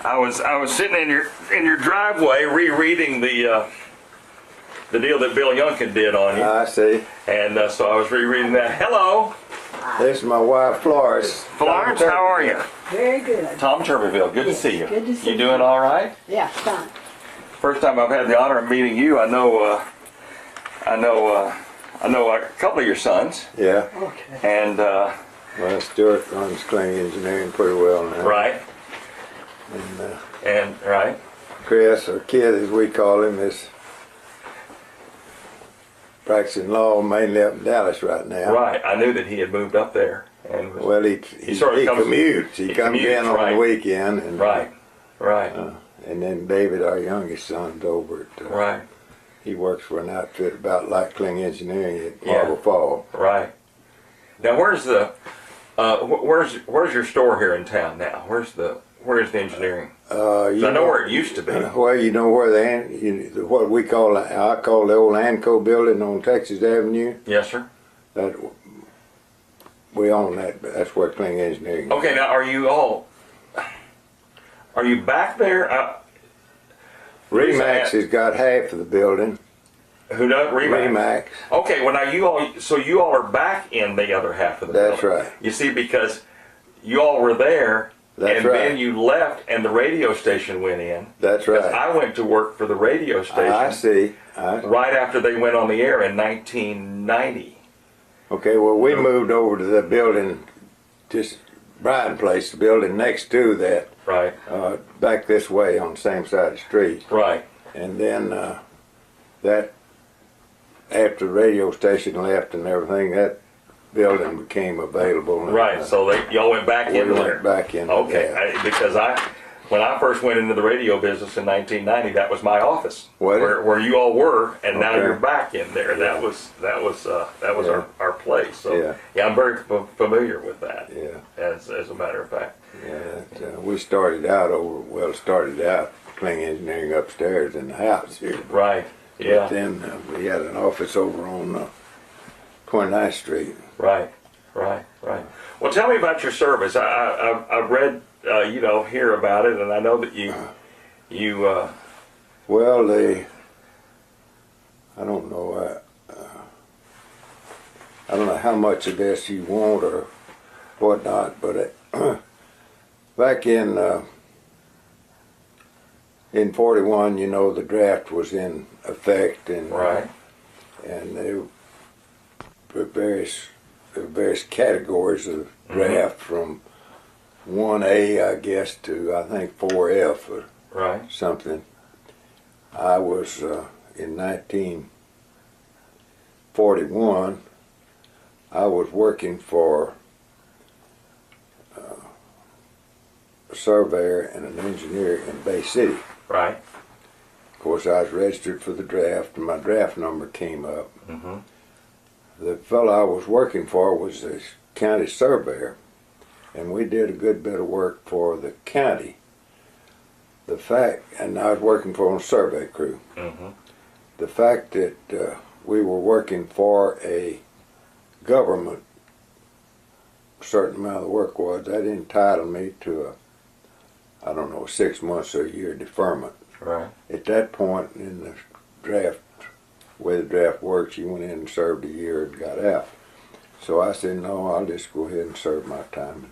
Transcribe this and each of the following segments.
I was sitting in your driveway rereading the deal that Bill Youngkin did on you. I see. And so I was rereading that. Hello, This is my wife, Florence. Florence. How are you? Very good. Tom Turbiville. Good to see you. Good to see You doing all right? Yeah, fine. First time I've had the honor of meeting you. I know a couple of your sons. Yeah. Okay. And Well, Stuart runs Kling Engineering pretty well now. right. And Right. Chris, or Kid as we call him, is practicing law mainly up in Dallas right now. Right. I knew that he had moved up there and was, Well, he sort of comes- commutes. He comes commutes, in on right. the weekend. And, right. and then David, our youngest son's over at, Right. he works for an outfit about like Kling Engineering at Yeah. Marble Fall. Right. Now, where's your store here in town now? Where's the engineering? 'Cause I know where it used to be. Well, you know where what we call, I call the old Anco building on Texas Avenue. Yes, sir. That we own that. That's where Kling Engineering is. Okay. Now, are you back there? Remax has got half of the building. Who does Remax? Remax. Okay. Well, now you all are back in the other half of the That's building. right. You see, because you all were there. That's and right. then you left and the radio station went in. That's 'Cause right. I went to work for the radio station I see. right after they went on the air in 1990. Okay, well, we moved over to the building, just Brian Place, the building next to that, Right. back this way on the same side of the street. Right. And then that, after the radio station left and everything, that building became available. Right. So y'all went back we in there. went back in. Okay. Yeah. Because when I first went into the radio business in 1990, that was my office Was it? where you all were, and now Okay. you're back in there. Yeah. That was Yeah. our place. So Yeah. I'm very familiar with that. Yeah. As a matter of fact. Yeah, we started out Kling Engineering upstairs in the house here. Right. Yeah. But then we had an office over on 29th Street. Right. Well, tell me about your service. I've read, hear about it, and I know that you. Well, I don't know. I don't know how much of this you want or whatnot, but back in 41, the draft was in effect, and Right. and there were various categories of draft from 1A, I guess, to I think 4F or Right. something. I was in 1941. I was working for a surveyor and an engineer in Bay City. Right. Of course, I was registered for the draft, and my draft number came up. Mm-hmm. The fellow I was working for was a county surveyor, and we did a good bit of work for the county. And I was working for a survey crew. Mm-hmm. The fact that we were working for a government, a certain amount of the work was, that entitled me to a 6 months or a year deferment. Right. At that point in the draft, the way the draft works, you went in and served a year and got out. So I said, no, I'll just go ahead and serve my time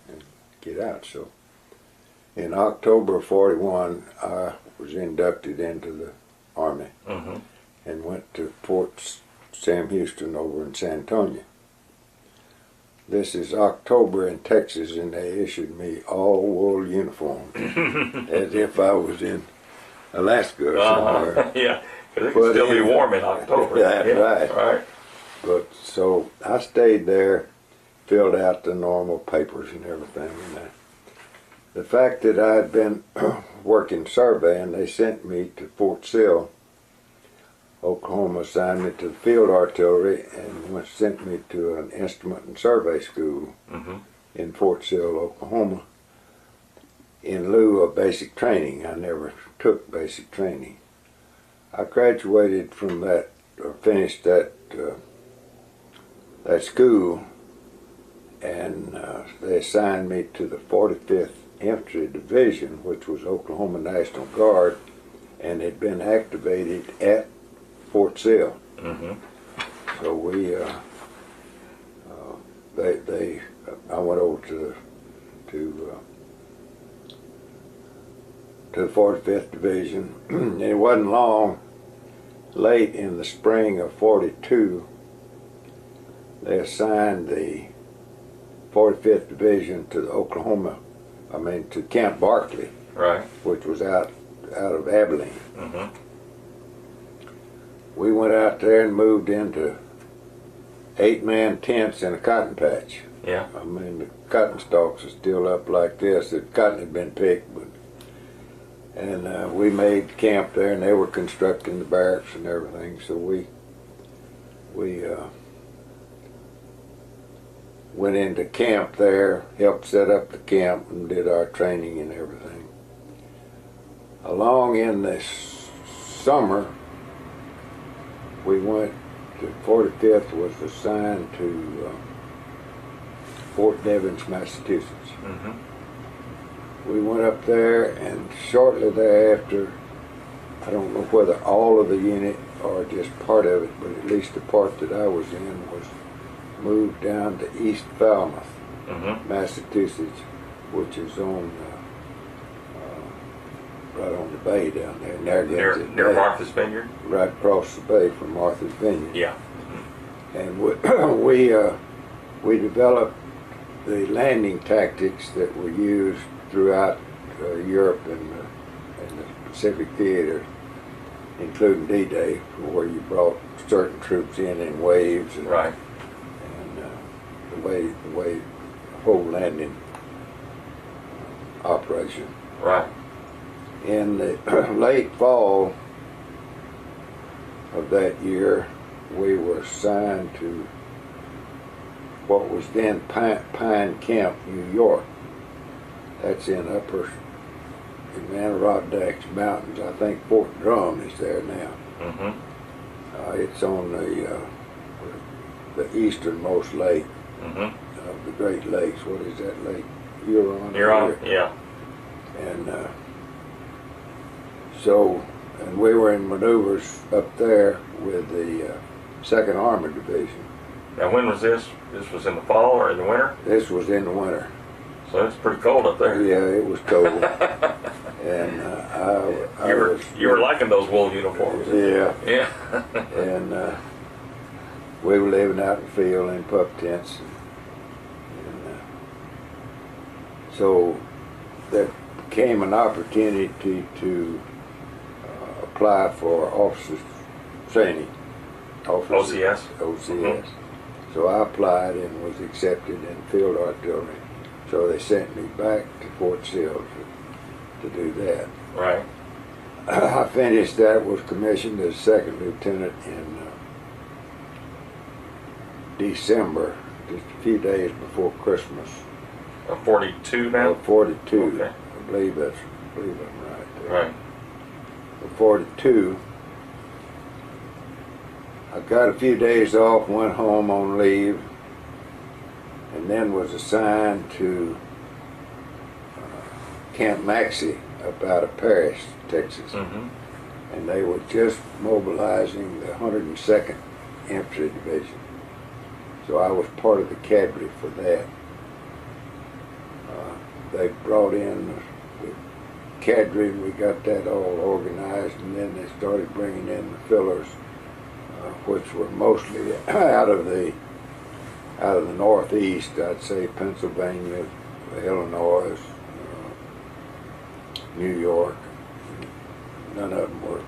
and get out. So in October of 41, I was inducted into the Army. Mm-hmm. And went to Fort Sam Houston over in San Antonio. This is October in Texas, and they issued me all wool uniforms as if I was in Alaska or somewhere. Yeah, because it can still be warm in October. That's Yeah. right. Right. But so I stayed there, filled out the normal papers and everything. And the fact that I had been working surveying, they sent me to Fort Sill, Oklahoma, assigned me to the field artillery, and sent me to an instrument and survey school Mm-hmm. in Fort Sill, Oklahoma, in lieu of basic training. I never took basic training. I graduated from that, or finished that school, and they assigned me to the 45th Infantry Division, which was Oklahoma National Guard, and had been activated at Fort Sill. Mm-hmm. So I went over to the 45th Division, and it wasn't long. Late in the spring of '42, they assigned the 45th Division to to Camp Barkley, Right. which was out of Abilene. Mm-hmm. We went out there and moved into 8-man tents in a cotton patch. Yeah. I mean, the cotton stalks are still up like this. The cotton had been picked, and we made camp there, and they were constructing the barracks and everything. So we went into camp there, helped set up the camp, and did our training and everything. Along in this summer, we went to 45th was assigned to Fort Devens, Massachusetts. Mm-hmm. We went up there, and shortly thereafter, I don't know whether all of the unit or just part of it, but at least the part that I was in was moved down to East Falmouth, Mm-hmm. Massachusetts, which is on right on the bay down there. Near Martha's Vineyard. Right across the bay from Martha's Vineyard. Yeah. And we developed the landing tactics that were used throughout Europe and the Pacific theater, including D-Day, where you brought certain troops in waves, and, Right. and the way whole landing operation. Right. In the late fall of that year, we were assigned to what was then Pine Camp, New York. That's in Adirondacks Mountains. I think Fort Drum is there now. Mm-hmm. It's on the easternmost lake Mm-hmm. of the Great Lakes. What is that lake? Huron. Huron. Yeah. And and we were in maneuvers up there with the 2nd Armored Division. Now, when was this? This was in the fall or in the winter? This was in the winter. So it's pretty cold up there. Yeah, it was cold. And you were liking those wool uniforms. Yeah. Yeah. And we were living out in the field in pup tents. And so there came an opportunity to apply for officers training. OCS? OCS. Mm-hmm. So I applied and was accepted in field artillery. So they sent me back to Fort Sill to do that. Right. I finished that, was commissioned as 2nd lieutenant in December, just a few days before Christmas. 42 now? 42. Okay. I believe I'm right there. Right. 42. I got a few days off, went home on leave, and then was assigned to Camp Maxey up out of Paris, Texas. Mm-hmm. And they were just mobilizing the 102nd Infantry Division. So I was part of the cavalry for that. They brought in the cadre, and we got that all organized, and then they started bringing in the fillers, which were mostly out of the Northeast. I'd say Pennsylvania, Illinois, New York. None of them were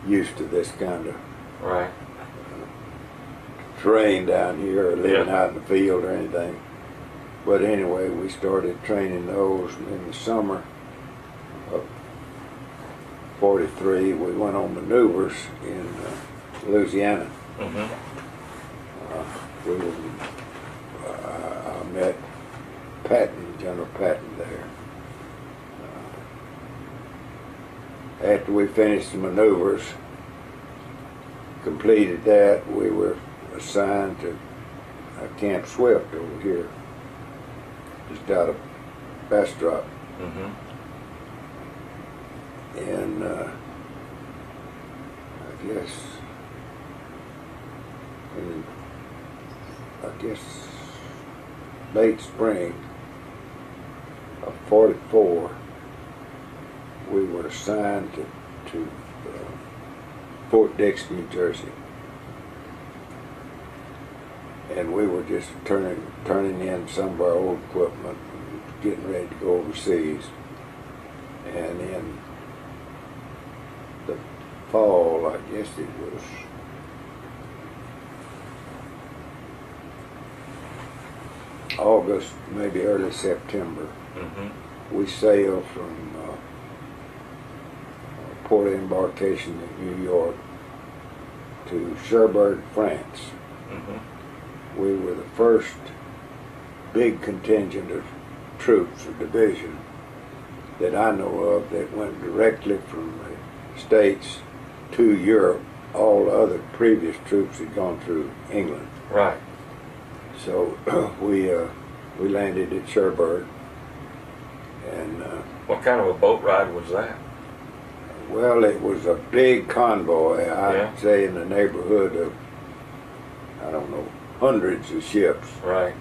used to this kind of Right. terrain down here, or living Yeah. out in the field or anything. But anyway, we started training those, and in the summer of '43, we went on maneuvers in Louisiana. Mm-hmm. I met Patton, General Patton there. After we finished the maneuvers, completed that, we were assigned to Camp Swift over here, just out of Bastrop, Mm-hmm. And I guess late spring of '44, we were assigned to Fort Dix, New Jersey, and we were just turning in some of our old equipment, and getting ready to go overseas. And in the fall, I guess it was August, maybe early September, Mm-hmm. we sailed from port of embarkation in New York to Cherbourg, France. Mm-hmm. We were the first big contingent of troops or division that I know of that went directly from the States to Europe. All the other previous troops had gone through England. Right. So we landed at Cherbourg, and What kind of a boat ride was that? well, it was a big convoy. Yeah. I'd say in the neighborhood of, I don't know, hundreds of ships. Right.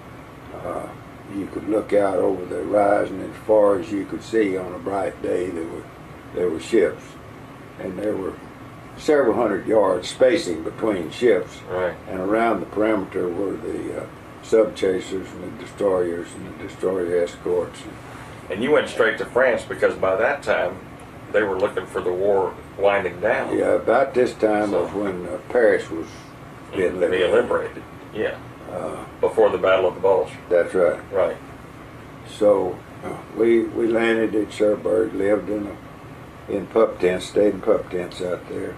You could look out over the horizon as far as you could see on a bright day. There were ships, and there were several hundred yards spacing between ships. Right. And around the perimeter were the sub chasers and the destroyers and the destroyer escorts. And you went straight to France because by that time they were looking for the war winding down. Yeah, about this time So- of when Paris was being liberated. Yeah. Before the Battle of the Bulge. That's right. Right. So we landed at Cherbourg, lived in pup tents, stayed in pup tents out there,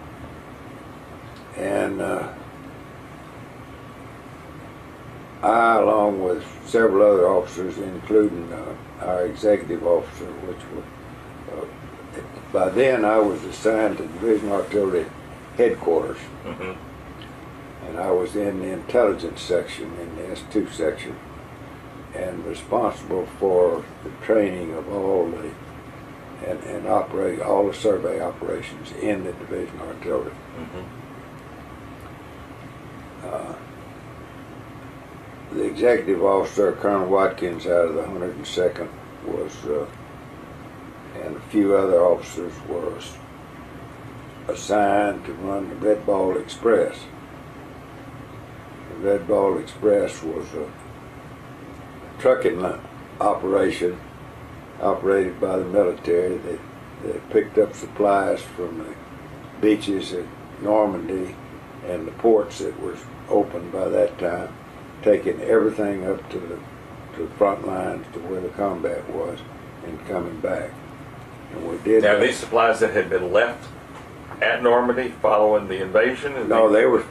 and I, along with several other officers, including our executive officer, which was by then I was assigned to Division Artillery Headquarters, Mm-hmm. and I was in the intelligence section, in the S2 section, and responsible for the training of all the and operate all the survey operations in the Division Artillery. Mm-hmm. The executive officer, Colonel Watkins, out of the 102nd, was, and a few other officers were assigned to run the Red Ball Express. The Red Ball Express was a trucking operation operated by the military that picked up supplies from the beaches at Normandy and the ports that was open by that time, taking everything up to the front lines to where the combat was and coming back. And we did Now that. these supplies that had been left at Normandy following the invasion? And No, they were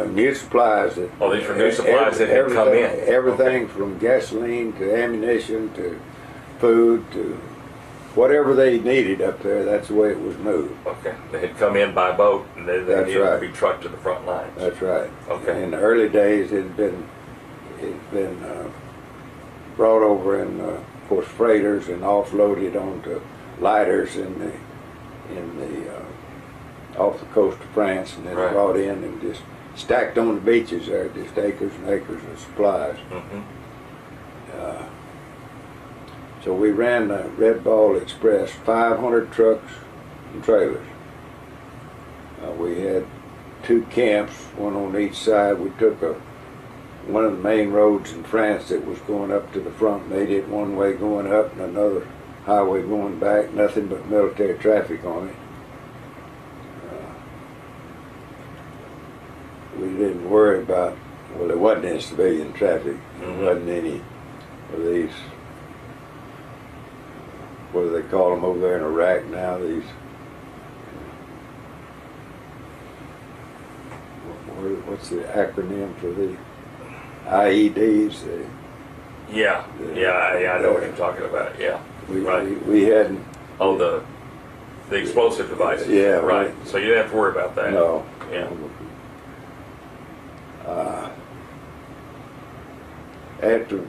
new supplies. Oh, these were new supplies that had come in. Everything from gasoline to ammunition to food to whatever they needed up there, that's the way it was moved. Okay. They had come in by boat and they That's needed right. to be trucked to the front lines. That's right. Okay. In the early days, it had been brought over in, of course, freighters and offloaded onto lighters in the off the coast of France, and then Right. brought in and just stacked on the beaches there, just acres and acres of supplies. Mm-hmm. So we ran the Red Ball Express, 500 trucks and trailers. We had two camps, one on each side. We took one of the main roads in France that was going up to the front, made it one way going up and another highway going back, nothing but military traffic on it. We didn't worry about, well, there wasn't any civilian traffic. There wasn't any of these, what do they call them over there in Iraq now, these, what's the acronym for the IEDs? Yeah. I know what you're talking about. Yeah. Right. We hadn't, Oh, the explosive devices. Yeah, Right. So you didn't have to worry about that. no. Yeah. After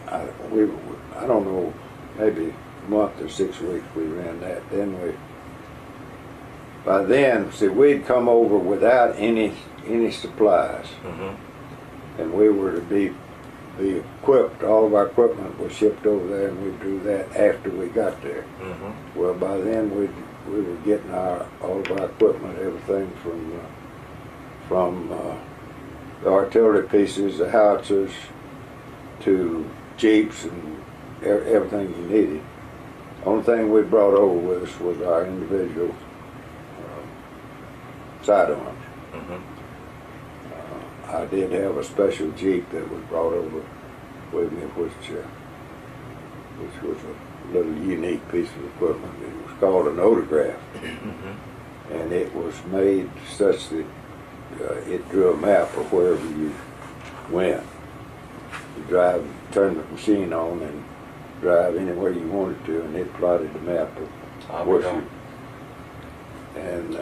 I don't know maybe a month or 6 weeks we ran that. By then, see, we'd come over without any supplies, and we were to be equipped. All of our equipment was shipped over there, and we drew that after we got there. Well, by then we were getting all of our equipment, everything from the artillery pieces, the howitzers, to jeeps and everything you needed. Only thing we brought over with us was our individual sidearms. I did have a special jeep that was brought over with me, which was a little unique piece of equipment. It was called an autograph, and it was made such that it drew a map of wherever you went. You turn the machine on and drive anywhere you wanted to, and it plotted the map of where you. And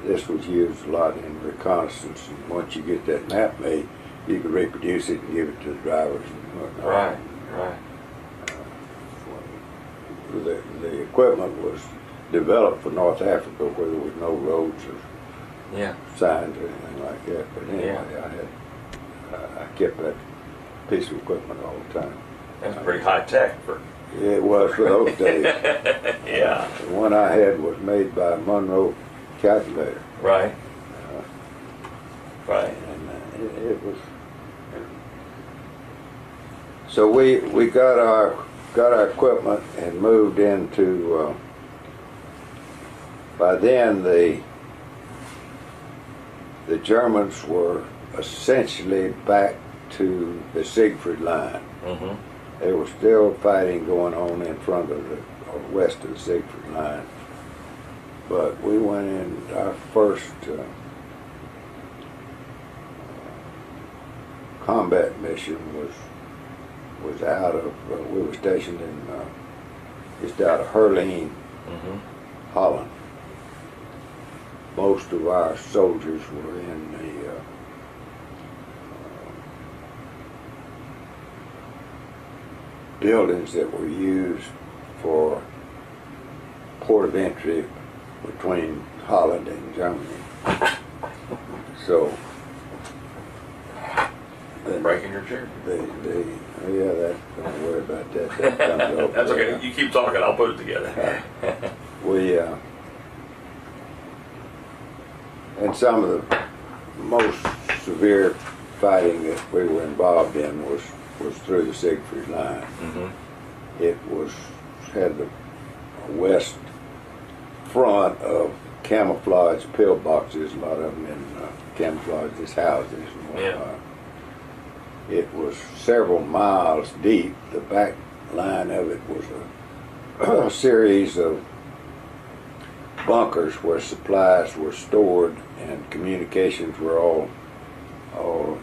this was used a lot in reconnaissance. And once you get that map made, you could reproduce it and give it to the drivers and whatnot. Right. The equipment was developed for North Africa, where there was no roads or signs or anything like that. But anyway, I kept that piece of equipment all the time. That's pretty high tech for. It was for those days. Yeah. The one I had was made by Monroe Calculator. Right. Right. And it was. So we got our equipment and moved into. By then the Germans were essentially back to the Siegfried line. There was still fighting going on in front of or west of the Siegfried line. But we went in, our first combat mission was out of, we were stationed in just out of Herleen, Holland. Most of our soldiers were in the buildings that were used for port of entry between Holland and Germany. So breaking your chair. Don't worry about that. That comes over. That's okay. You keep talking. I'll put it together. We and some of the most severe fighting that we were involved in was through the Siegfried line. It had the west front of camouflage pillboxes, a lot of them in camouflage houses and whatnot. It was several miles deep. The back line of it was a series of bunkers where supplies were stored and communications were all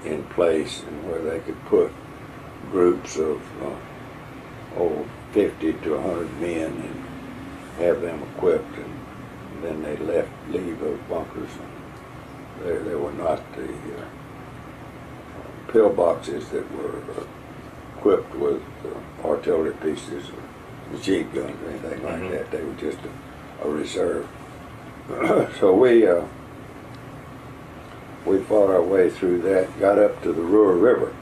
in place, and where they could put groups of 50 to 100 men and have them equipped, and then they leave those bunkers. There were not the pillboxes that were equipped with artillery pieces or machine guns or anything like that. They were just a reserve. So we fought our way through that, got up to the Ruhr River.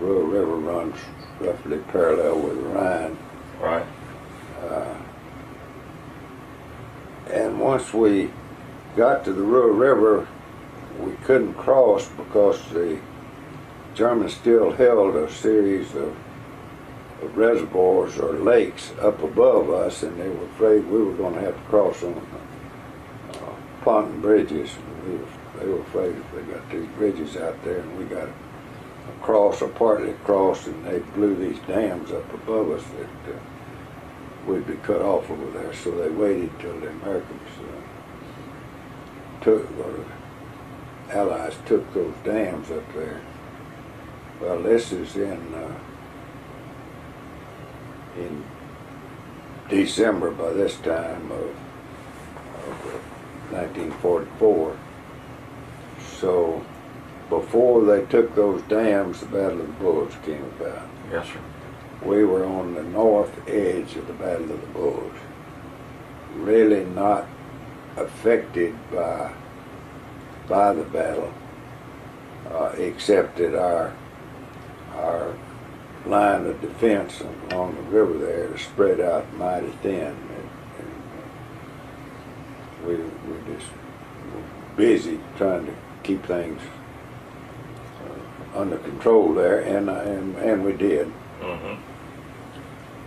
Ruhr River runs roughly parallel with the Rhine. Right. And once we got to the Ruhr River, we couldn't cross because the Germans still held a series of reservoirs or lakes up above us, and they were afraid we were going to have to cross on pontoon bridges. They were afraid if they got these bridges out there and we got across or partly across, and they blew these dams up above us, that we'd be cut off over there. So they waited till the Americans or the Allies took those dams up there. Well, this is in December by this time of 1944. So before they took those dams, the Battle of the Bulge came about. Yes, sir. We were on the north edge of the Battle of the Bulge, really not affected by the battle, except that our line of defense along the river there is spread out mighty thin, and we just were busy trying to keep things under control there, and we did. Mm-hmm.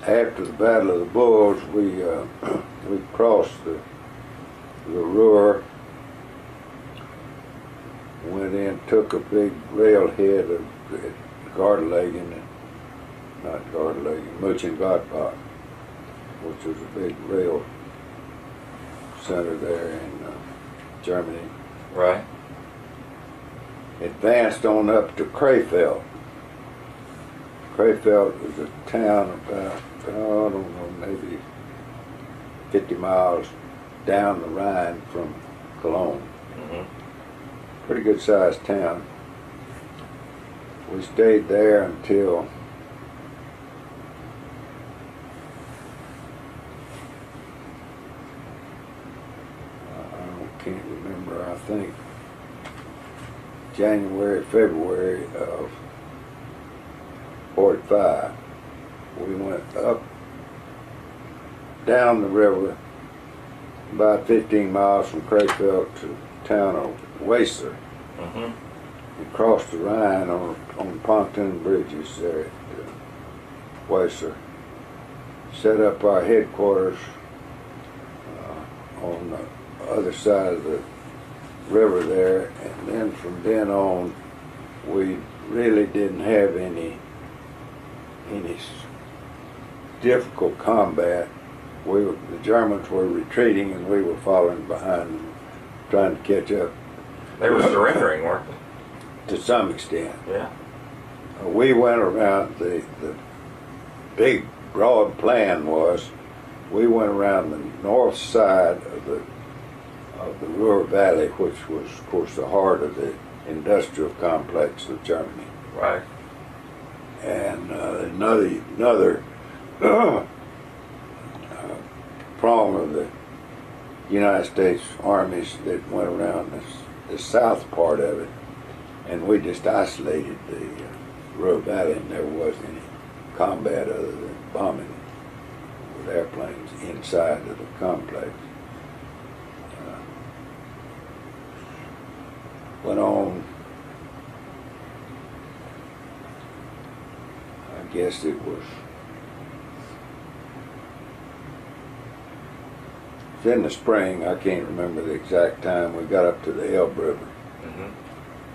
After the Battle of the Bulge, we crossed the Ruhr, went in, took a big railhead of Gardelegen, Mönchengladbach, which was a big rail center there in Germany. Right. Advanced on up to Krefeld. Krefeld was a town about, I don't know, maybe 50 miles down the Rhine from Cologne. Mm-hmm. Pretty good sized town. We stayed there until I can't remember, I think January, February of 45. We went up, down the river, about 15 miles from Krefeld to the town of Weser. Mm-hmm. We crossed the Rhine on pontoon bridges there at Weser. Set up our headquarters on the other side of the river there, and then from then on, we really didn't have any difficult combat. The Germans were retreating, and we were following behind them, trying to catch up. They were surrendering, weren't they? To some extent. Yeah. We went around, the big broad plan was, we went around the north side of the Ruhr Valley, which was, of course, the heart of the industrial complex of Germany. Right. And another prong of the United States armies that went around the south part of it, and we just isolated the Ruhr Valley, and there wasn't any combat other than bombing with airplanes inside of the complex. Went on, I guess it was in the spring, I can't remember the exact time, we got up to the Elbe River. Mm-hmm.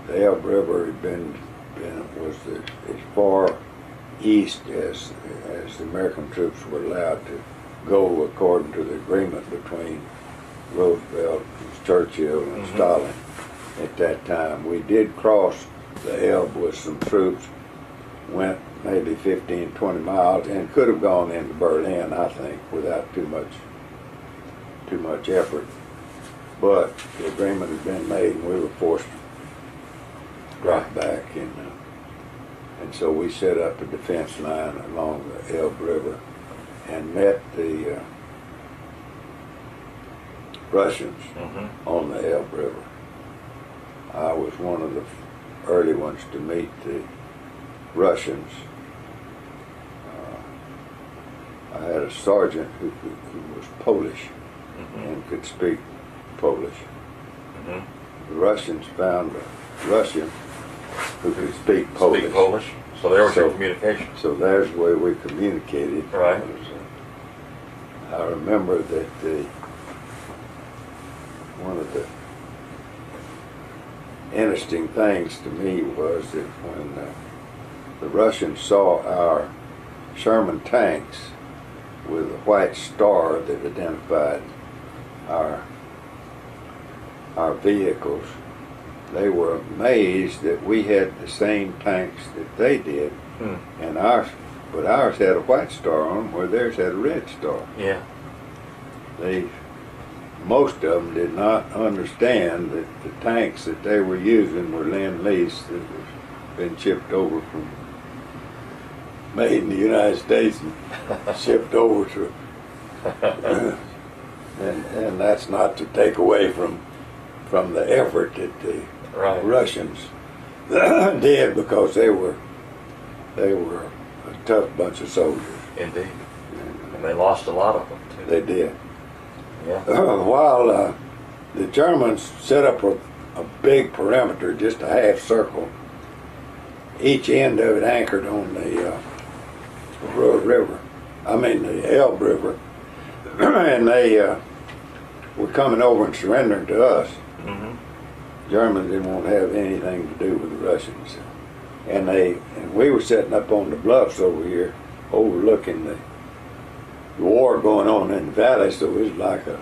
The Elbe River had was as far east as the American troops were allowed to go according to the agreement between Roosevelt, and Churchill, and Mm-hmm. Stalin at that time. We did cross the Elbe with some troops, went maybe 15, 20 miles, and could have gone into Berlin, I think, without too much effort. But the agreement had been made, and we were forced to drop back, and so we set up a defense line along the Elbe River and met the Russians Mm-hmm. on the Elbe River. I was one of the early ones to meet the Russians. I had a sergeant who was Polish Mm-hmm. and could speak Polish. Mm-hmm. The Russians found a Russian who could speak Polish. Speak Polish. So there was your So- communication. So there's where we communicated. Right. I remember that one of the interesting things to me was that when the Russians saw our Sherman tanks with a white star that identified our vehicles, they were amazed that we had the same tanks that they did, and ours had a white star on them where theirs had a red star. Yeah. They most of them did not understand that the tanks that they were using were Lend-Lease that was been shipped over from made in the United States and shipped over to and that's not to take away from the effort that the Right. Russians did, because they were a tough bunch of soldiers. Indeed. And they lost a lot of them too. They did. Yeah. While the Germans set up a big perimeter, just a half circle, each end of it anchored on the river. I mean the Elbe River, and they were coming over and surrendering to us. Mm-hmm. Germans didn't want to have anything to do with the Russians, and we were sitting up on the bluffs over here, overlooking the war going on in the valley. So it was like a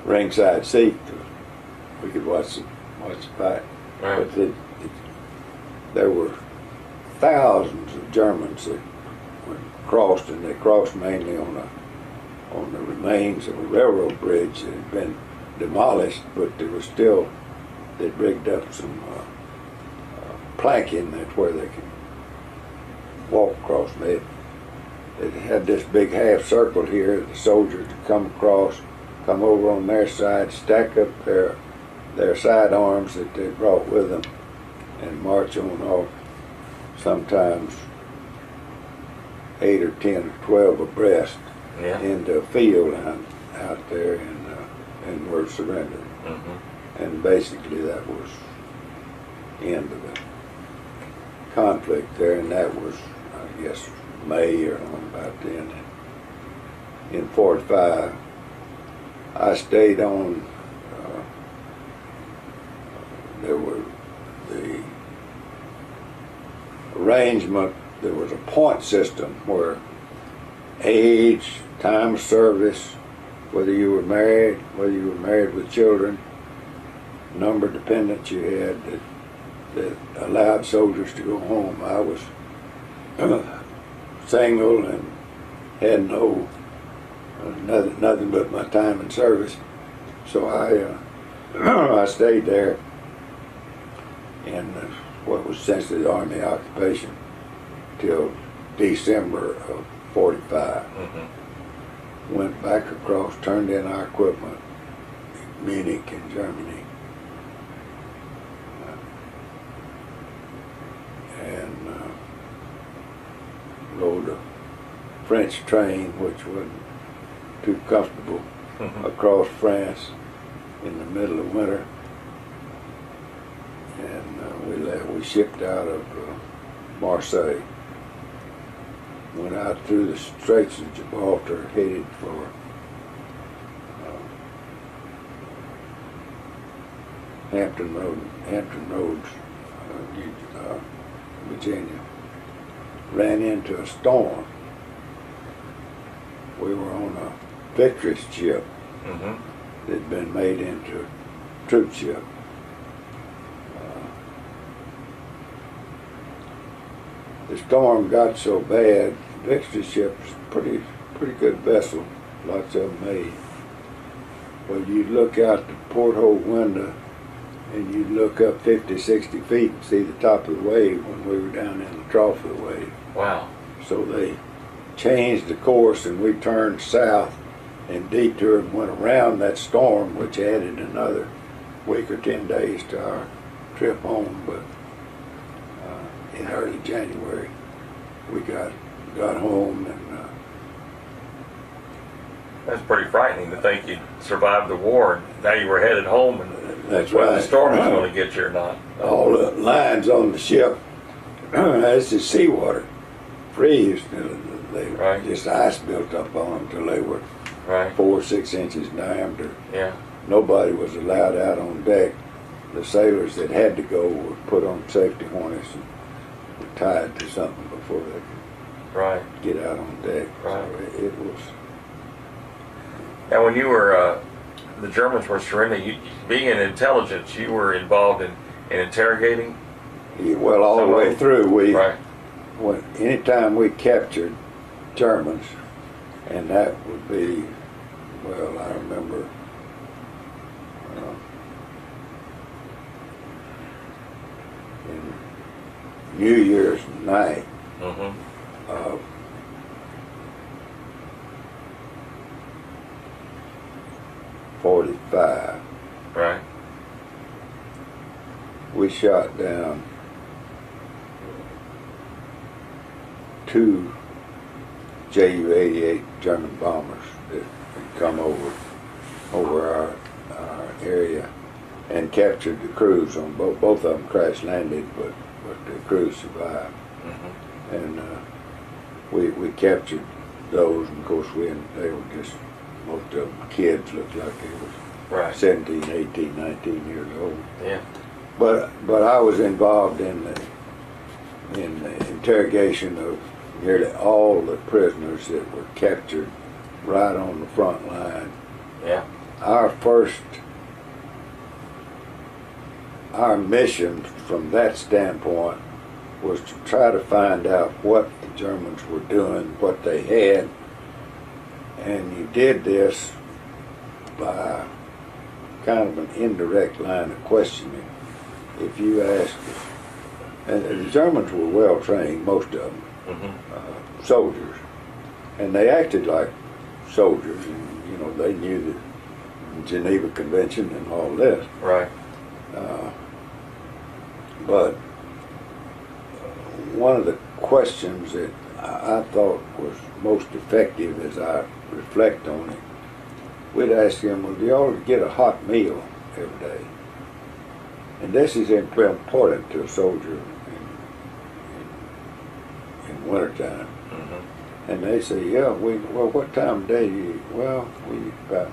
ringside seat. We could watch the fight. Right. But there were thousands of Germans that crossed, and they crossed mainly on the remains of a railroad bridge that had been demolished, but there was still, they'd rigged up some planking that's where they could walk across. They had this big half circle here. The soldiers would come across, come over on their side, stack up their sidearms that they brought with them, and march on off, sometimes 8 or 10 or 12 abreast, Yeah. into a field out there, and were surrendered. Mm-hmm. And basically that was the end of the conflict there, and that was, I guess, May or about then. In 45, I stayed on, there were the arrangement, there was a point system where age, time of service, whether you were married with children, number of dependents you had that allowed soldiers to go home. I was single and had nothing but my time in service, so I stayed there in what was essentially the Army occupation till December of 45. Mm-hmm. Went back across, turned in our equipment in Munich in Germany, and rode a French train, which wasn't too comfortable, Mm-hmm. across France in the middle of winter, and we shipped out of Marseille, went out through the Straits of Gibraltar, headed for Hampton Roads, Virginia. Ran into a storm. We were on a victory ship Mm-hmm. that had been made into a troop ship. The storm got so bad. Victory ship's pretty good vessel, lots of them made. Well, you'd look out the porthole window and you'd look up 50, 60 feet and see the top of the wave when we were down in the trough of the wave. Wow. So they changed the course and we turned south and detoured and went around that storm, which added another week or 10 days to our trip home. But in early January, we got home, and That's pretty frightening to think you survived the war and now you were headed home and that's whether right. the storm was going to get you or not. All the lines on the ship, as the seawater freeze, Right. just ice built up on them till they were Right. 4 or 6 inches diameter. Yeah. Nobody was allowed out on deck. The sailors that had to go were put on safety harness and were tied to something before they could Right. get out on deck. Right. So it was. Now, when you were, the Germans were surrendering, being in intelligence, you were involved in interrogating? Well, all the way through, Right. anytime we captured Germans, and that would be well, I remember in New Year's night of 45, Right. we shot down 2 Ju-88 German bombers that had come over our area and captured the crews on both of them crash landed, but the crews survived. And we captured those, and of course they were just, most of them kids, looked like they was Right. 17, 18, 19 years old. Yeah. But I was involved in the interrogation of nearly all the prisoners that were captured right on the front line. Yeah. Our mission from that standpoint was to try to find out what the Germans were doing, what they had, and you did this by kind of an indirect line of questioning. If you asked, and the Germans were well trained, most of them, soldiers, and they acted like soldiers, and you know they knew the Geneva Convention and all this. Right. But one of the questions that I thought was most effective as I reflect on it, we'd ask them, well, do y'all get a hot meal every day? And this is important to a soldier in wintertime. And they say, yeah, well, what time of day do you eat? Well, we eat about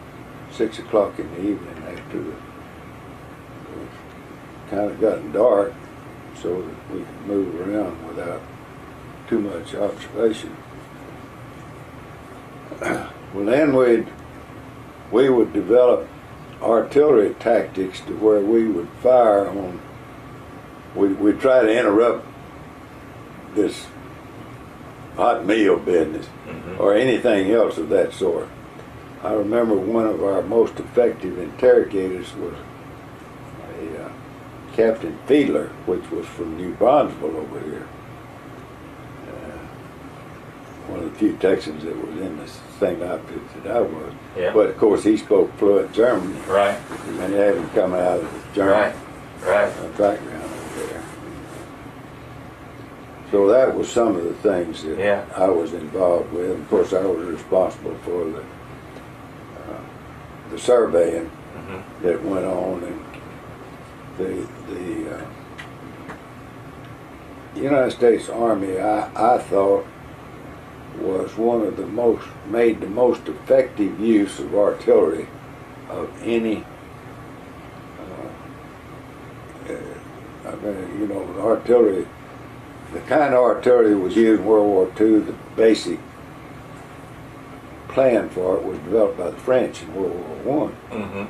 6 o'clock in the evening after it's kind of gotten dark, so that we can move around without too much observation. Well, then we would develop artillery tactics to where we would fire on, we'd try to interrupt this hot meal business or anything else of that sort. I remember one of our most effective interrogators was a Captain Fiedler, which was from New Brunswick over here. One of the few Texans that was in the same outfit that I was. Yeah. But of course he spoke fluent German. Right. And he had him come out of the German Right. background over there. So that was some of the things that I was involved with. Of course, I was responsible for the surveying that went on, and the United States Army, I thought, was made the most effective use of artillery of any. Artillery. The kind of artillery that was used in World War II, the basic plan for it was developed by the French in World War I.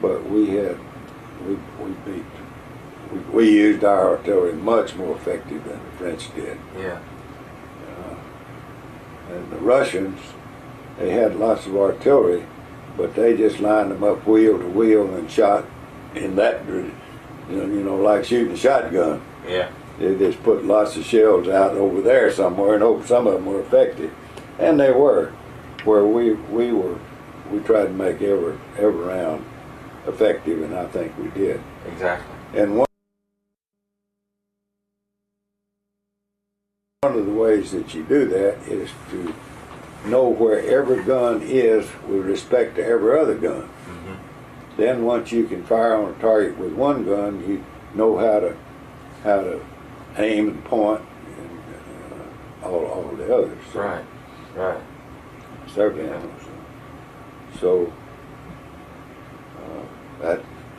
But we used our artillery much more effective than the French did. Yeah. And the Russians, they had lots of artillery, but they just lined them up wheel to wheel and shot in that, like shooting a shotgun. Yeah. They just put lots of shells out over there somewhere and hope some of them were effective. And they were. Where we tried to make every round effective, and I think we did. Exactly. And one of the ways that you do that is to know where every gun is with respect to every other gun. Then once you can fire on a target with one gun, you know how to aim and point and all the others. So, Right. Surveying. So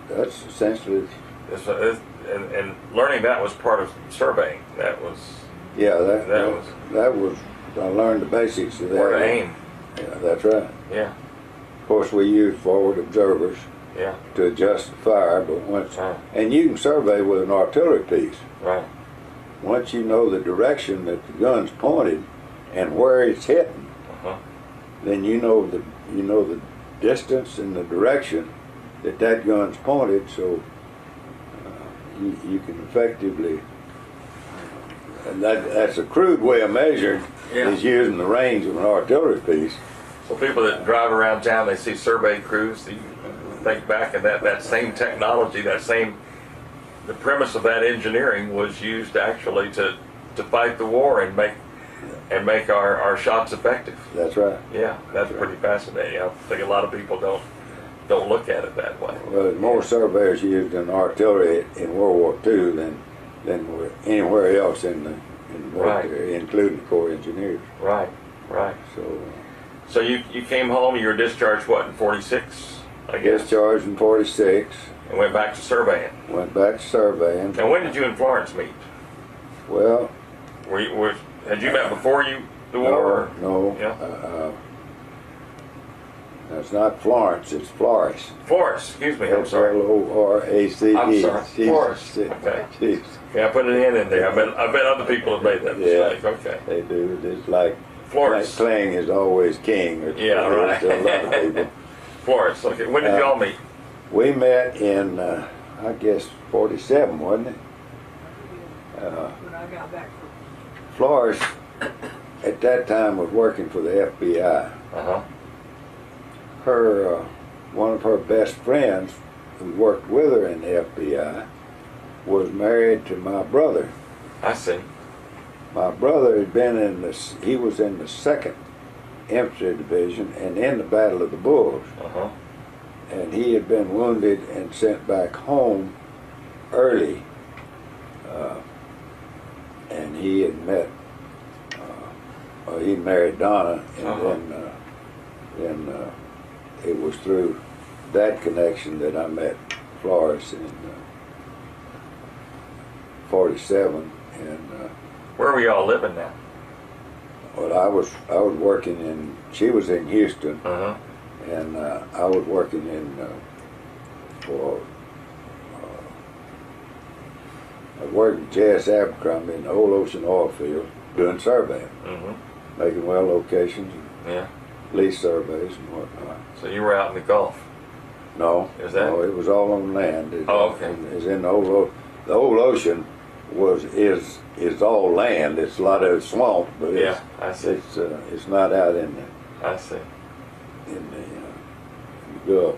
that's essentially. And learning that was part of surveying. That was. Yeah, that was. I learned the basics of that. Where to aim. Yeah, that's right. Yeah. Of course, we used forward observers. Yeah. To adjust the fire, but and you can survey with an artillery piece. Right. Once you know the direction that the gun's pointed and where it's hitting, then you know the distance and the direction that that gun's pointed, so you can effectively, and that's a crude way of measuring, Yeah. is using the range of an artillery piece. So people that drive around town, they see survey crews, they think back, and that same technology, the premise of that engineering was used actually to fight the war and make our shots effective. That's right. Yeah, that's pretty fascinating. I think a lot of people don't look at it that way. Well, there's more surveyors used in artillery in World War II than were anywhere else in the military, including the Corps Engineers. Right, right. So you came home, you were discharged, what, in 46, I guess? discharged in 46, And went back to surveying. went back to surveying. And when did you and Florence meet? Well, Had you met before the war? no. Yeah. It's not Florence, it's Flores. Florence, excuse me, I'm sorry. F-L-O-R-A-C-E. I'm sorry, Florence. Okay. Jeez. Yeah, I put an N in there. I bet other people have made that mistake. Yeah. Okay. They do. It's like Florence. Kling is always king. Yeah, right. To a lot of people. Florence. Okay. When did y'all meet? We met in, I guess, 47, wasn't it? When I got back from Flores, at that time, was working for the FBI. Uh-huh. One of her best friends, who worked with her in the FBI, was married to my brother. I see. My brother had been he was in the 2nd Infantry Division and in the Battle of the Bulls. Uh-huh. And he had been wounded and sent back home early. And he had he married Donna, and then it was through that connection that I met Flores in 47. And Where were y'all living now? well, I was working she was in Houston, Uh-huh. and I was working I worked at J.S. Abercrombie in the Old Ocean oil field doing surveying, Mm-hmm. making well locations, Yeah. lease surveys and whatnot. So you were out in the Gulf. No, Is that? no, it was all on land. Oh, okay. It's in the old ocean is all land. It's a lot of swamp, but Yeah, I see. it's not out in I see. the Gulf.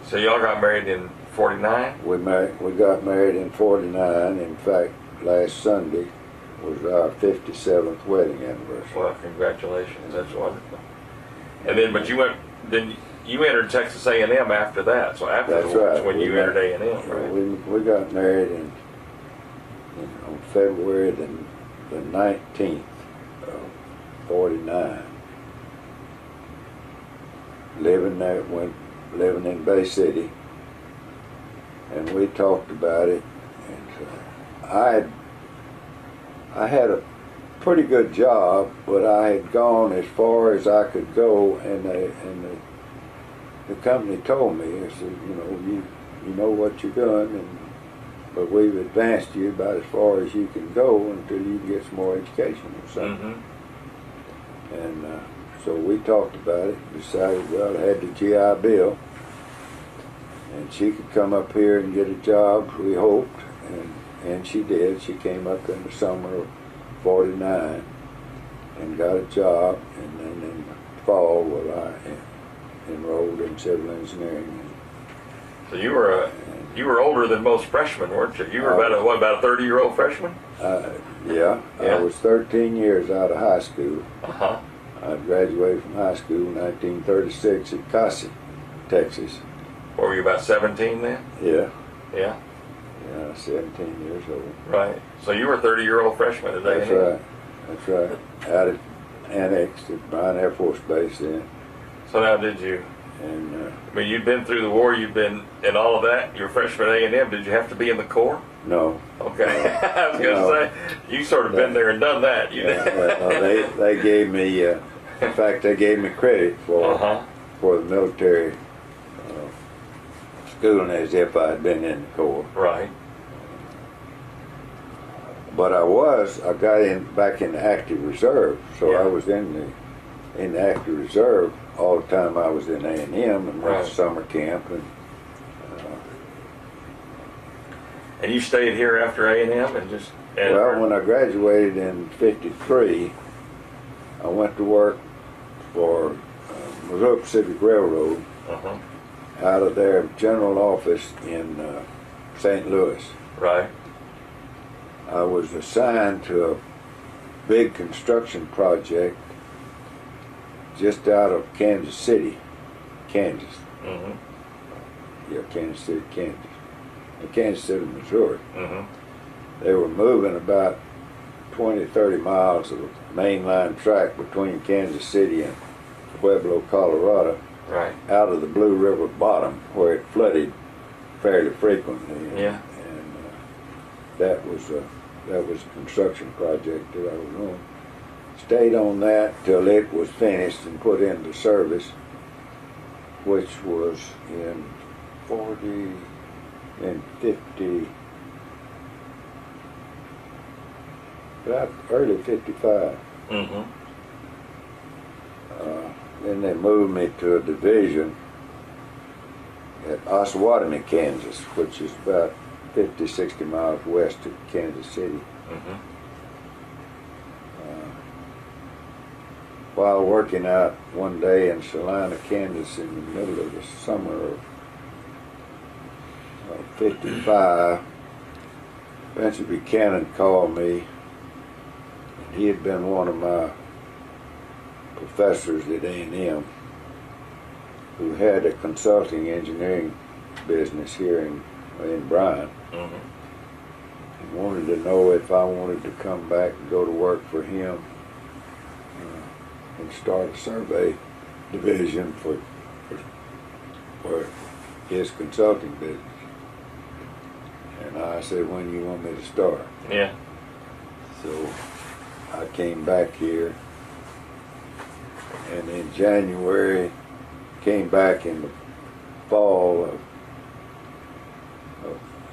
So y'all got married in 49? We got married in 49. In fact, last Sunday was our 57th wedding anniversary. Well, congratulations. That's wonderful. And then, but you entered Texas A&M after that. So after That's the war, right. when you entered A&M, right? We got married on February the 19th of 49. Living in Bay City, and we talked about it. And I had a pretty good job, but I had gone as far as I could go, and the company told me, I said, you know what you're doing, but we've advanced you about as far as you can go until you can get some more education or something. Mm-hmm. And so we talked about it, decided, well, I had the GI Bill, and she could come up here and get a job, we hoped, and she did. She came up in the summer of 49 and got a job, and then in the fall, I enrolled in civil engineering. So you were older than most freshmen, weren't you? You were about a 30-year-old freshman? Yeah, I was 13 years out of high school. Uh-huh. I graduated from high school in 1936 at Casa, Texas. What, were you about 17 then? Yeah. Yeah. Yeah, 17 years old. Right. So you were a 30-year-old freshman at That's A&M. right. That's right. Out at Annex at Bryan Air Force Base then. So now did you, And I mean, you'd been through the war, you'd been in all of that, you were freshman at A&M, did you have to be in the Corps? no. Okay. I was going to No. say, you sort of been there and done that. You Well, they gave me, in fact, they gave me credit Uh-huh. for the military schooling as if I had been in the Corps. Right. But I got back in the active reserve, so Yeah. I was in in the active reserve all the time I was in A&M and went Right. to summer camp. And you stayed here after A&M and just. And Well, when I graduated in '53, I went to work for Missouri Pacific Railroad Uh-huh. out of their general office in St. Louis. Right. I was assigned to a big construction project just out of Kansas City, Kansas. Mm-hmm. Yeah, Kansas City, Kansas. And Kansas City, Missouri. Mm-hmm. They were moving about 20, 30 miles of mainline track between Kansas City and Pueblo, Colorado, Right. out of the Blue River bottom where it flooded fairly frequently. And, Yeah. And that was a construction project that I was on. Stayed on that till it was finished and put into service, which was in 50, about early 55. Mm-hmm. Then they moved me to a division at Osawatomie, Kansas, which is about 50, 60 miles west of Kansas City. Mm-hmm. While working out one day in Salina, Kansas in the middle of the summer of 55, Spencer Buchanan called me. He had been one of my professors at A&M who had a consulting engineering business here in Bryan. Mm-hmm. He wanted to know if I wanted to come back and go to work for him and start a survey division for his consulting business. And I said, when do you want me to start? Yeah. So I came back here, and in January, came back in the fall of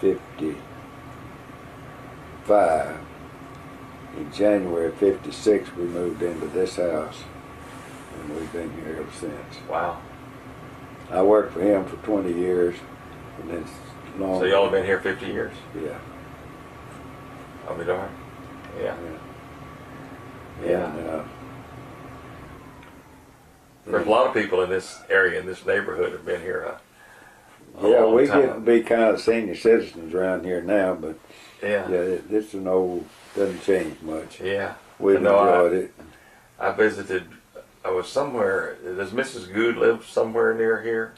'55. In January of '56, we moved into this house, and we've been here ever since. Wow. I worked for him for 20 years, and then long. So y'all have been here 50 years? Yeah. I'll be darned. Yeah. Yeah. Yeah. And, There's a lot of people in this area, in this neighborhood, have been here a yeah, long we time. get to be kind of senior citizens around here now, but Yeah. this is an old, doesn't change much. Yeah. We've No, enjoyed it. I visited, I was somewhere, does Mrs. Good live somewhere near here?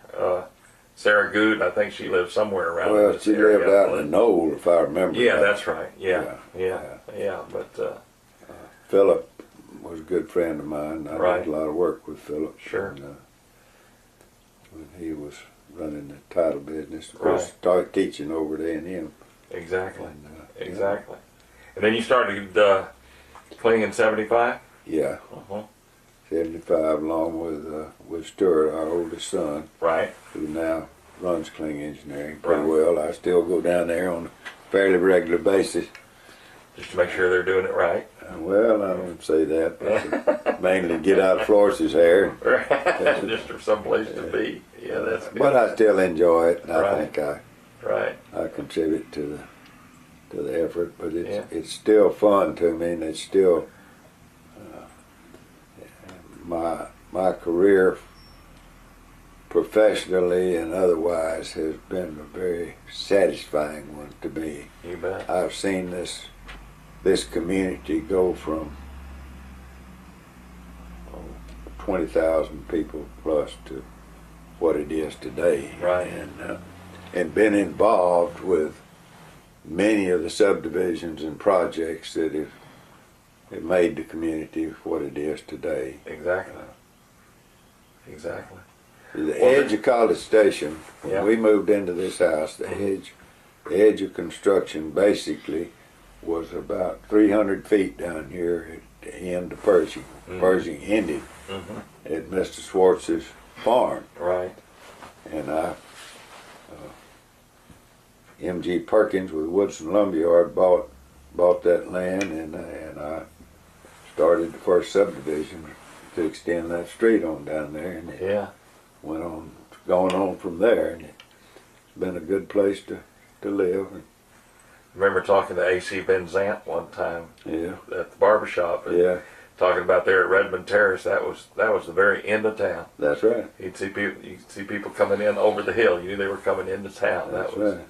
Sarah Good, I think she lives somewhere around Well, this she area. lived out in the knoll, if I remember. Yeah, right. that's right. Yeah. But Philip was a good friend of mine. I Right. did a lot of work with Philip. Sure. And, when he was running the title business, of course, Right. started teaching over at A&M. exactly. And, Exactly. And then you started Kling in 75? Yeah, Uh-huh. 75, along with Stuart, our oldest son, Right. who now runs Kling Engineering pretty Right. well. I still go down there on a fairly regular basis. Just to make sure they're doing it right. Well, I don't say that, but mainly get out of Floris's hair. Just for some place to be. Yeah, that's good. But I still enjoy it, and I Right. think Right. I contribute to the effort. But Yeah. it's still fun to me, and it's still my career professionally and otherwise has been a very satisfying one to me. You bet. I've seen this community go from 20,000 people plus to what it is today. Right. And been involved with many of the subdivisions and projects that have made the community what it is today. Exactly. Exactly. The edge of College Station, when Yeah. we moved into this house, the edge of construction basically was about 300 feet down here at the end of Pershing. Mhm. Pershing ended Mm-hmm. at Mr. Schwartz's farm, Right. and M.G. Perkins with Woodson Lumberyard bought that land, and I started the first subdivision to extend that street on down there, and it Yeah. went on, going on from there, and it's been a good place to live. And, Remember talking to AC Benzant one time yeah, at the barbershop. And yeah, talking about there at Redmond Terrace. That was the very end of town. that's right. You'd see people coming in over the hill. You knew they were coming into town. That's That was right.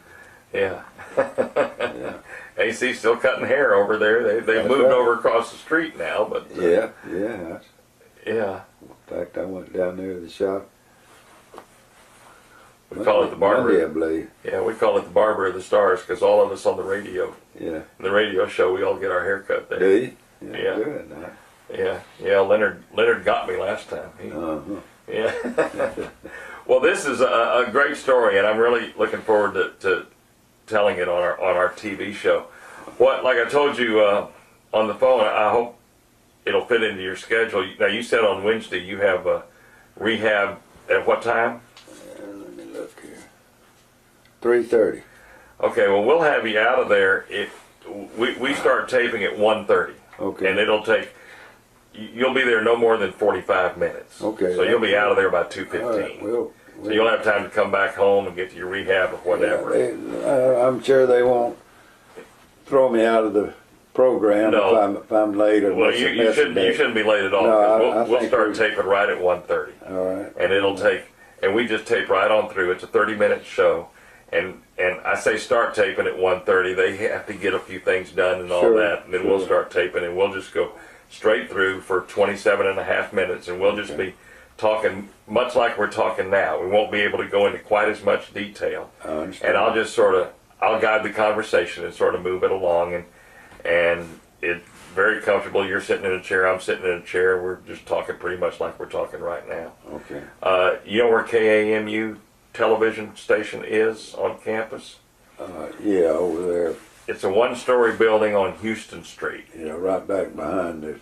yeah. Yeah, AC's still cutting hair over there. They've That's moved right. over across the street now, but yeah, yeah. yeah. In fact, I went down there to the shop. We call it the barber. Monday, I believe. Yeah, we call it the barber of the stars because all of us on the radio, Yeah. in the radio show, we all get our hair cut there. Do you? Yeah. Good. Huh? Yeah. Leonard got me last time. Uh-huh. Yeah. Well, this is a great story, and I'm really looking forward to telling it on our TV show. Like I told you on the phone, I hope it'll fit into your schedule. Now, you said on Wednesday you have a rehab at what time? Let me look here. 3:30. Okay, well, we'll have you out of there. We start taping at 1:30. Okay. And it'll take, you'll be there no more than 45 minutes. Okay, So you'll be that's out of there by All 2:15. right. Well, So you'll have time to come back home and get to your rehab or whatever. yeah, I'm sure they won't throw me out of the program No. if I'm late or Well, miss a you shouldn't be late at all. No, 'Cause I we'll think start we- taping right at 1:30. All right. And it'll take, and we just tape right on through. It's a 30-minute show. And I say start taping at 1:30. They have to get a few things done and all Sure, that. And then we'll sure. start taping and we'll just go straight through for 27 and a half minutes. And we'll just be talking much like we're talking now. We won't be able to go into quite as much detail. I understand. And I'll just I'll guide the conversation and sort of move it along. And it's very comfortable. You're sitting in a chair. I'm sitting in a chair. We're just talking pretty much like we're talking right now. Okay. You know where KAMU television station is on campus? Yeah, over there. It's a one-story building on Houston Street. Yeah, right back behind the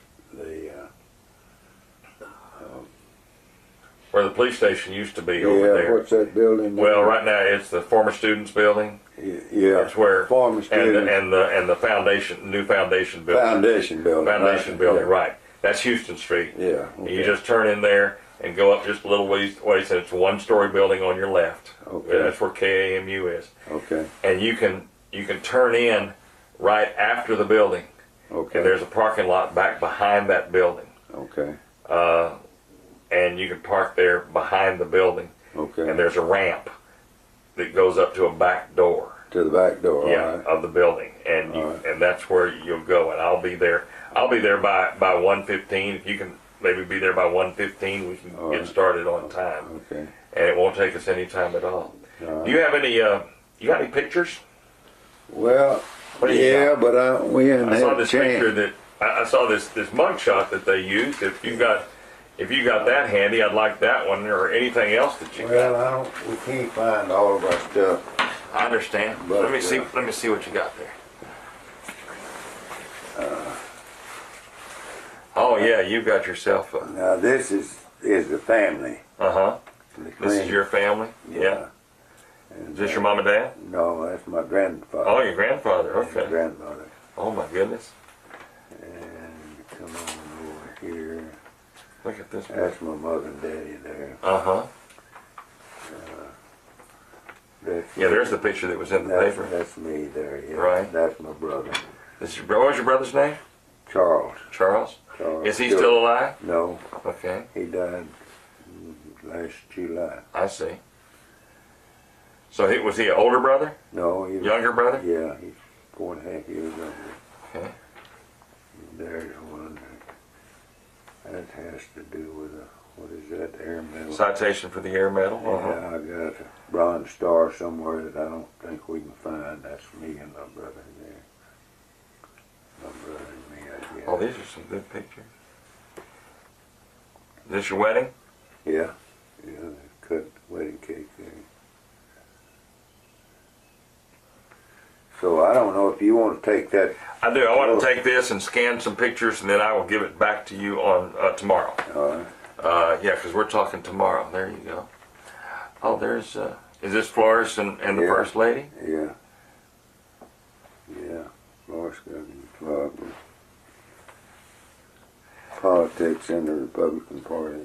Where the police station used to be over yeah. there. What's that building? there? Well, right now it's the former students building. Yeah. It's where Former and student the foundation, new foundation building. foundation building. Foundation right. building, Yeah. right? That's Houston Street. Yeah. You just turn in there and go up just a little ways, and it's a one-story building on your left. Okay. That's where KAMU is. Okay. And you can turn in right after the building, Okay. and there's a parking lot back behind that building. Okay. And you can park there behind the building, Okay. and there's a ramp that goes up to a back door, To the back door. yeah, All right. of the building, and All right. and that's where you'll go. And I'll be there. I'll be there by 1:15. If you can maybe be there by 1:15, we can All get right. started on time, Okay. and it won't take us any time at all. All right. Do you have any? You got any pictures? Well, What do you yeah, got? but we hadn't I saw had a this picture chance. that I saw this mugshot that they used. If you got that handy, I'd like that one or anything else that you Well, got. we can't find all of our stuff. I understand. But, Let me see what you got there. Oh yeah, you got yourself a. Now this is the family. Uh-huh. The This Kling. is your family? Yeah. And, Is this your mom and dad? No, that's my grandfather. Oh, your grandfather. And Okay. grandmother. Oh my goodness. And come on over here. Look at this. That's my mother and daddy there. Uh-huh. That's Yeah, there's the picture that was in the paper. That's me there. Yeah. Right. That's my brother, What was your brother's name? Charles. Charles? Charles Is he Stewart. still alive? No, Okay. he died last July. I see. So was he an older brother? No, he was, Younger brother? Yeah, he's 4.5 years older. Okay. There's one that has to do with what is that, air medal? Citation for the air medal? Uh-huh. Yeah, I got a bronze star somewhere that I don't think we can find. That's me and my brother there. My brother and me, I guess. Oh, these are some good pictures. Is this your wedding? Yeah, yeah, cut wedding cake there. So I don't know if you want to take that. I do. I want to take this and scan some pictures, and then I will give it back to you on tomorrow. All right. Yeah, because we're talking tomorrow. There you go. Oh, there's. Is this Flores and the Yeah. First Lady? Yeah. Yeah. Florence got in trouble. politics in the Republican Party.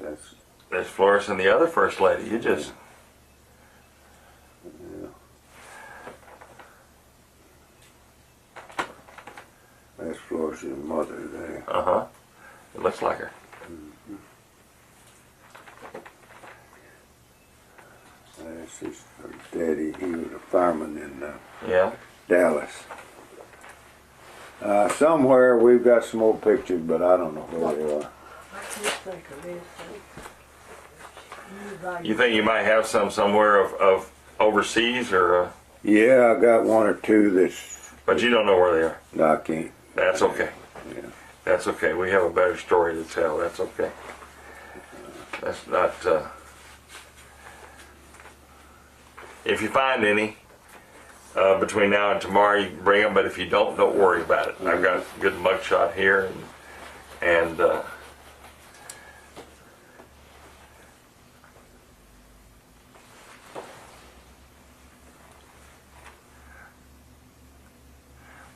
There's Flores and the other first lady. You just... Yeah. That's Flores' mother there. Uh-huh. It looks like her. That's his her daddy. He was a fireman in Yeah. Dallas. Somewhere we've got some old pictures, but I don't know where they are. I can't think of this. You think you might have some somewhere of overseas, or? Yeah, I got one or two that's. But you don't know where they are. No, I can't. That's okay. Yeah. That's okay. We have a better story to tell. That's okay. That's not. If you find any between now and tomorrow, you can bring them. But if you don't worry about it. I've got a good mugshot here, and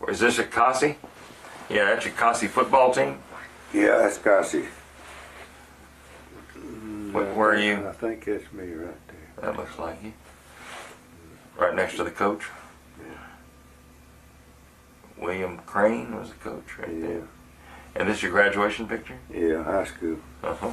is this a Kasi? Yeah, that's your Kasi football team. Yeah, that's Cassie. Where are you? I think that's me right there. That looks like you. Right next to the coach. William Crane was the coach right there. And this is your graduation picture? Yeah, high school. Uh-huh.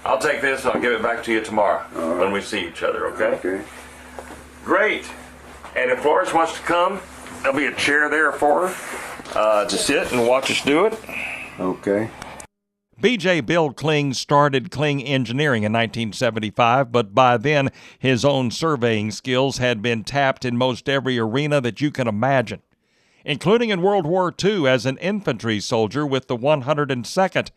I'll take this and I'll give it back to you tomorrow when we see each other, okay? Okay. Great. And if Flores wants to come, there'll be a chair there for her to sit and watch us do it. Okay. B.J. Bill Kling started Kling Engineering in 1975, but by then his own surveying skills had been tapped in most every arena that you can imagine, including in World War II as an infantry soldier with the 102nd.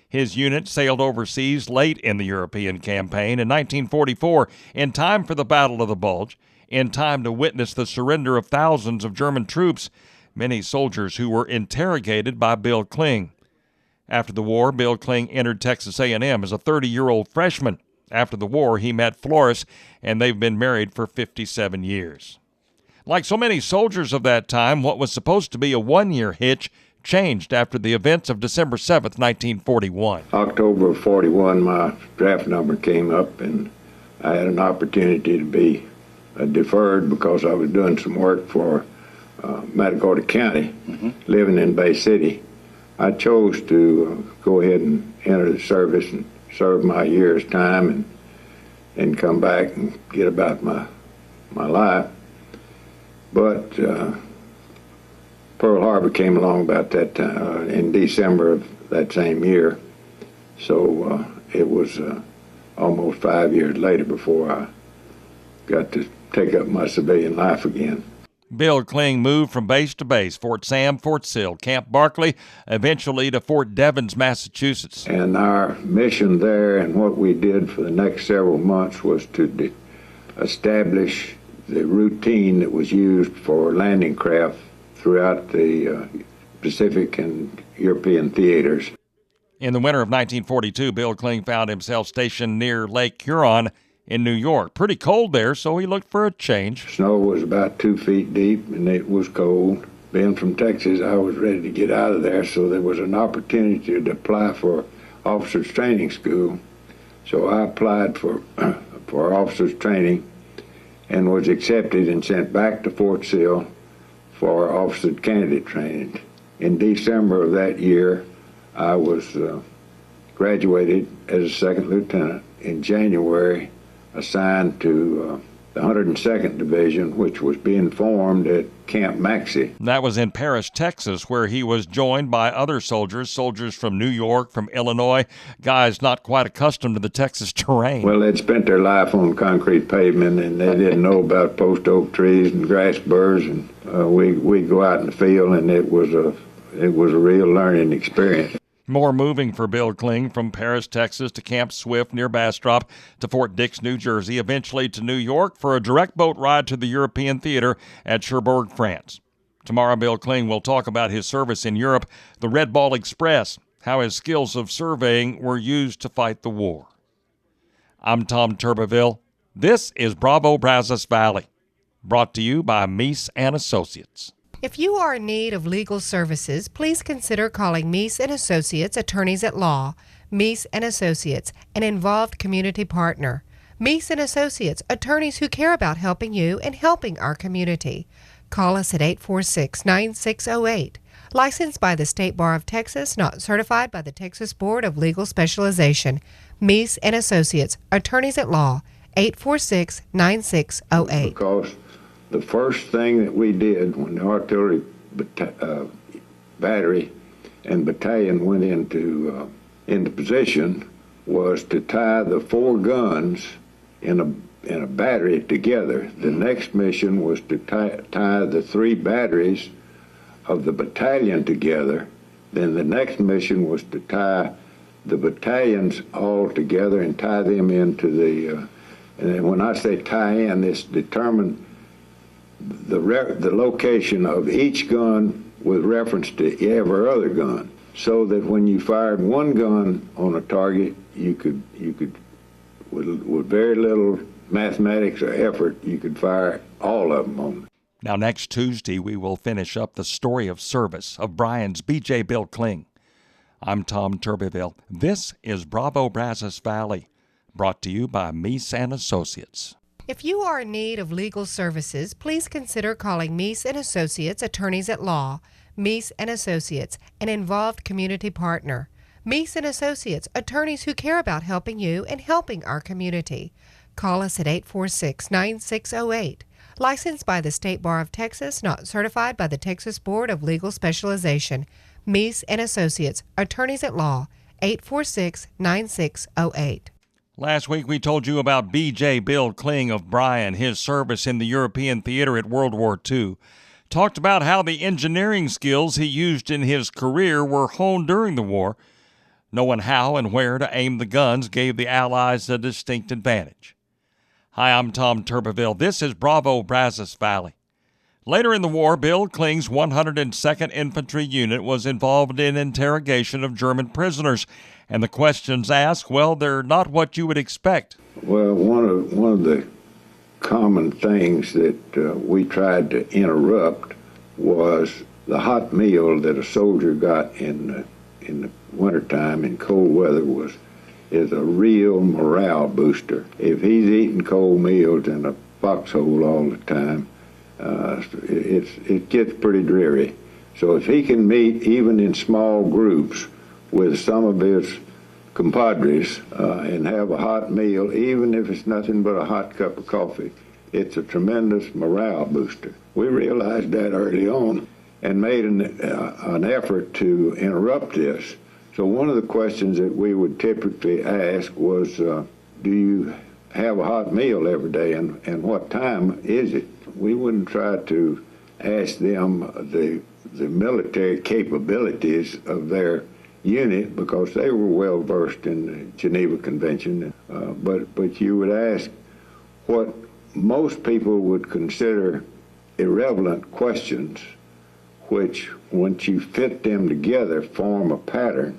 His unit sailed overseas late in the European campaign in 1944 in time for the Battle of the Bulge, in time to witness the surrender of thousands of German troops, many soldiers who were interrogated by Bill Kling. After the war, Bill Kling entered Texas A&M as a 30-year-old freshman. After the war, he met Flores, and they've been married for 57 years. Like so many soldiers of that time, what was supposed to be a one-year hitch changed after the events of December 7th, 1941. October of 41, my draft number came up, and I had an opportunity to be deferred because I was doing some work for Matagorda County, living in Bay City. I chose to go ahead and enter the service and serve my year's time and come back and get about my life. But Pearl Harbor came along about that time, in December of that same year. So it was almost 5 years later before I got to take up my civilian life again. Bill Kling moved from base to base, Fort Sam, Fort Sill, Camp Barkley, eventually to Fort Devens, Massachusetts. And our mission there and what we did for the next several months was to establish the routine that was used for landing craft throughout the Pacific and European theaters. In the winter of 1942, Bill Kling found himself stationed near Lake Huron in New York. Pretty cold there, so he looked for a change. Snow was about 2 feet deep, and it was cold. Being from Texas, I was ready to get out of there, so there was an opportunity to apply for officers training school. So I applied for officers training and was accepted and sent back to Fort Sill for officer candidate training. In December of that year, I was graduated as a second lieutenant. In January, assigned to the 102nd Division, which was being formed at Camp Maxey. That was in Paris, Texas, where he was joined by other soldiers from New York, from Illinois, guys not quite accustomed to the Texas terrain. Well, they'd spent their life on concrete pavement, and they didn't know about post oak trees and grass burrs, and we'd go out in the field, and it was a real learning experience. More moving for Bill Kling from Paris, Texas to Camp Swift near Bastrop to Fort Dix, New Jersey, eventually to New York for a direct boat ride to the European theater at Cherbourg, France. Tomorrow, Bill Kling will talk about his service in Europe, the Red Ball Express, how his skills of surveying were used to fight the war. I'm Tom Turbiville. This is Bravo Brazos Valley. Brought to you by Meese and Associates. If you are in need of legal services, please consider calling Meese and Associates, attorneys at law. Meese and Associates, an involved community partner. Meese and Associates, attorneys who care about helping you and helping our community. Call us at 846-9608. Licensed by the State Bar of Texas, not certified by the Texas Board of Legal Specialization. Meese and Associates, attorneys at law. 846-9608. Because the first thing that we did when the artillery battery and battalion went into position was to tie the 4 guns in a battery together. The next mission was to tie the 3 batteries of the battalion together. Then the next mission was to tie the battalions all together and tie them into the and when I say tie in, it's determine the location of each gun with reference to every other gun, so that when you fired one gun on a target, you could with very little mathematics or effort, you could fire all of them on it. Now, next Tuesday, we will finish up the story of service of Brian's B.J. Bill Kling. I'm Tom Turbiville. This is Bravo Brazos Valley, brought to you by Meese and Associates. If you are in need of legal services, please consider calling Meese and Associates, attorneys at law. Meese and Associates, an involved community partner. Meese and Associates, attorneys who care about helping you and helping our community. Call us at 846-9608. Licensed by the State Bar of Texas, not certified by the Texas Board of Legal Specialization. Meese and Associates, attorneys at law. 846-9608. Last week we told you about B.J. Bill Kling of Bryan, his service in the European theater at World War II. Talked about how the engineering skills he used in his career were honed during the war. Knowing how and where to aim the guns gave the Allies a distinct advantage. Hi, I'm Tom Turbiville. This is Bravo Brazos Valley. Later in the war, Bill Kling's 102nd Infantry Unit was involved in interrogation of German prisoners. And the questions asked, well, they're not what you would expect. Well, one of the common things that we tried to interrupt was the hot meal that a soldier got in the wintertime in cold weather is a real morale booster. If he's eating cold meals in a foxhole all the time, it gets pretty dreary. So if he can meet even in small groups with some of his compadres and have a hot meal, even if it's nothing but a hot cup of coffee, it's a tremendous morale booster. We realized that early on and made an effort to interrupt this. So one of the questions that we would typically ask was, do you have a hot meal every day, and what time is it? We wouldn't try to ask them the military capabilities of their unit, because they were well versed in the Geneva Convention, but you would ask what most people would consider irrelevant questions, which once you fit them together form a pattern.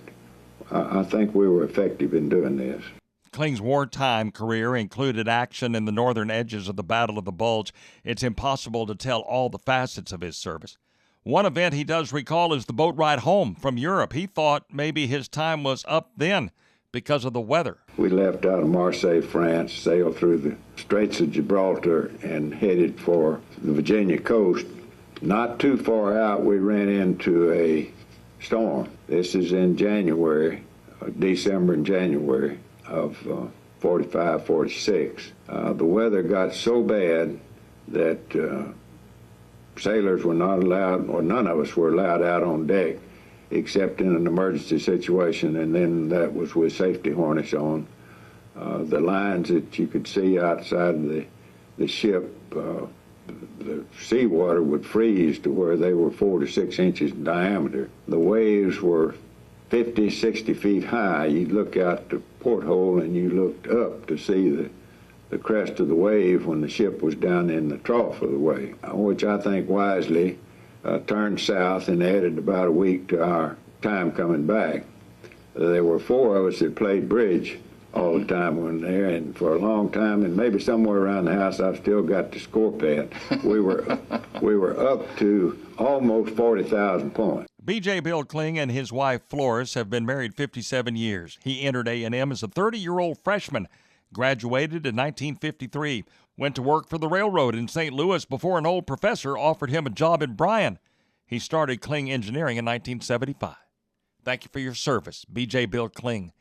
I think we were effective in doing this. Kling's wartime career included action in the northern edges of the Battle of the Bulge. It's impossible to tell all the facets of his service. One event he does recall is the boat ride home from Europe. He thought maybe his time was up then because of the weather. We left out of Marseille, France, sailed through the Straits of Gibraltar, and headed for the Virginia coast. Not too far out, we ran into a storm. This is in January, December and January of 45, 46. The weather got so bad that sailors were not allowed, or none of us were allowed out on deck except in an emergency situation, and then that was with safety harness on. The lines that you could see outside the ship, the seawater would freeze to where they were 4 to 6 inches in diameter. The waves were 50, 60 feet high. You'd look out the porthole and you looked up to see the crest of the wave when the ship was down in the trough of the wave, which I think wisely turned south and added about a week to our time coming back. There were 4 of us that played bridge all the time when there, and for a long time, and maybe somewhere around the house, I've still got the score pad. We were up to almost 40,000 points. B.J. Bill Kling and his wife Florence have been married 57 years. He entered A&M as a 30-year-old freshman, graduated in 1953, went to work for the railroad in St. Louis before an old professor offered him a job in Bryan. He started Kling Engineering in 1975. Thank you for your service, B.J. Bill Kling.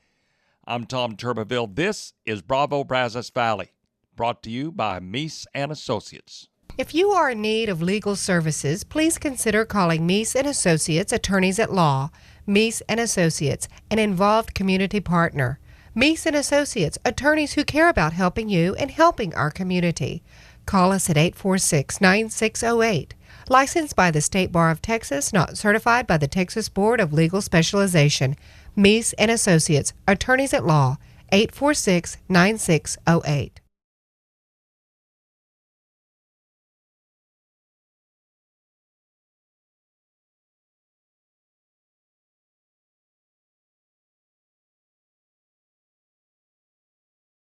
I'm Tom Turbiville. This is Bravo Brazos Valley, brought to you by Meese and Associates. If you are in need of legal services, please consider calling Meese and Associates, attorneys at law. Meese and Associates, an involved community partner. Meese and Associates, attorneys who care about helping you and helping our community. Call us at 846-9608. Licensed by the State Bar of Texas, not certified by the Texas Board of Legal Specialization. Meese and Associates, attorneys at law, 846-9608.